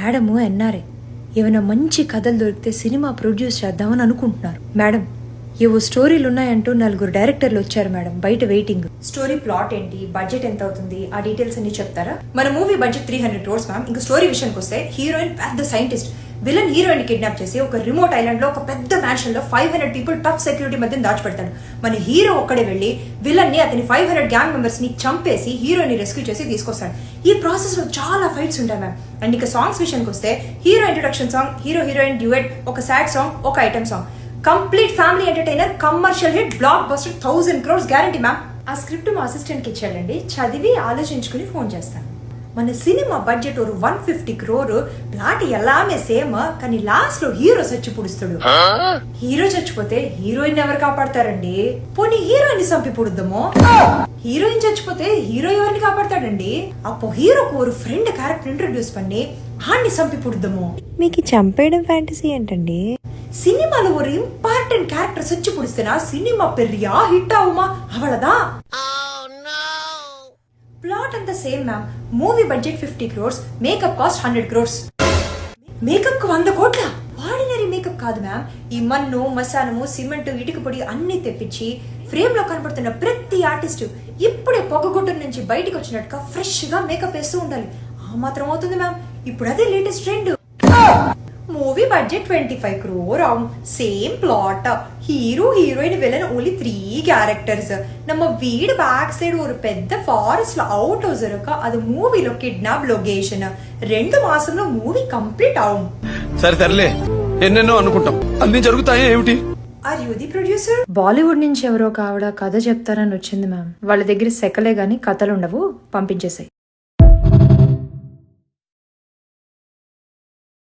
Madam NRI ఏమైనా మంచి కథలు దొరికితే సినిమా ప్రొడ్యూస్ చేద్దామని అనుకుంటున్నారు. మేడం ఏవో స్టోరీలు ఉన్నాయంటూ 4 డైరెక్టర్లు వచ్చారు మేడం, బయట వెయిటింగ్. స్టోరీ ప్లాట్ ఏంటి, బడ్జెట్ ఎంత అవుతుంది, ఆ డీటెయిల్స్ అన్ని చెప్తారా? మన మూవీ బడ్జెట్ 300 crores మ్యామ్. ఇంకా స్టోరీ విషయానికి వస్తే హీరోయిన్ పెద్ద సైంటిస్ట్, విలన్ హీరోయిన్ కిడ్నాప్ చేసి ఒక రిమోట్ ఐలాండ్ లో ఒక పెద్ద మ్యాన్షన్ లో 500 పీపుల్ టఫ్ సెక్యూరిటీ మధ్య దాచిపెడతాడు. మన హీరో ఒక్కడే వెళ్లి విలన్ ని అతని 500 గ్యాంగ్ మెంబర్స్ ని చంపేసి హీరోయిన్ ని రెస్క్యూ చేసి తీసుకొస్తాడు. ఈ ప్రాసెస్ లో చాలా ఫైట్స్ ఉంటాయి మ్యామ్. అండ్ ఇక సాంగ్స్ విషయానికి వస్తే hero introduction song, hero heroine duet, ఒక సాడ్ సాంగ్, ఒక item song. Complete family entertainer, commercial hit, block buster, 1000 crores guarantee ma'am. ఆ స్క్రిప్ట్ మా అసిస్టెంట్ కి ఇచ్చాడండి, చదివి ఆలోచించుకుని ఫోన్ చేస్తాను. మన సినిమా బడ్జెట్ ఒక 150 crore, ప్లాట్ ఎలామే సేమ్, కానీ లాస్ట్ లో హీరో చచ్చి పుడుస్తాడు. హీరో చచ్చిపోతే హీరోయిన్ ఎవరు కాపాడతారండి? పోనీ హీరోయిన్ చంపి పుడుద్దామో. హీరోయిన్ చచ్చిపోతే హీరో ఎవరిని కాపాడతాడండి? అప్పో హీరోకు ఒక ఫ్రెండ్ క్యారెక్టర్ ఇంట్రొడ్యూస్ పన్ని ఆన్ని చంపి పుడుద్దామో. మీకు చంపేయడం ఫ్యాంటసీ ఏంటండి? సినిమాలో ఒక ఇంపార్టెంట్ క్యారెక్టర్ చచ్చి పుడిస్తేనా సినిమా పెరిயா హిట్ అవుమా అవలదా? ప్లాట్ అంతా same ma'am. Movie budget 50 crores, makeup cost 100 crores. Makeup కు 100 కోట్ల? ఆర్డినరీ మేకప్ కాదు మ్యామ్. ఈ మన్ను, మసానము, సిమెంట్, ఇటుక పొడి అన్ని తెప్పించి ఫ్రేమ్ లో కనబడుతున్న ప్రతి ఆర్టిస్ట్ ఇప్పుడే పొగగుడ్డ నుంచి బయటకు వచ్చినట్టుగా ఫ్రెష్ గా మేకప్ వేస్తూ ఉండాలి. ఆ మాత్రం అవుతుంది మ్యామ్. ఇప్పుడు అదే latest trend. Movie budget 25 crore ஆகும். Same plot, hero heroine villain only 3 characters. நம்ம வீடு பேக் సైడ్ ஒரு పెద్ద ఫారెస్ట్ లో అవుట్ హౌస్ ఇరుక, అది మూవీలో కిడ్నాప్ లొకేషన్. 2 మాసంలో మూవీ కంప్లీట్ అవును. సరే తరలే, ఎన్నెన్నో అనుకుంటాం, అన్ని జరుగుతాయా ఏమిటి? Are you the producer? Bollywood నుంచి ఎవరో కావడ కథ చెప్తారని వచ్చింది మ్యామ్. వాళ్ళ దగ్గర సెకలే గానీ కథలు ఉండవు, పంపించేసాయి.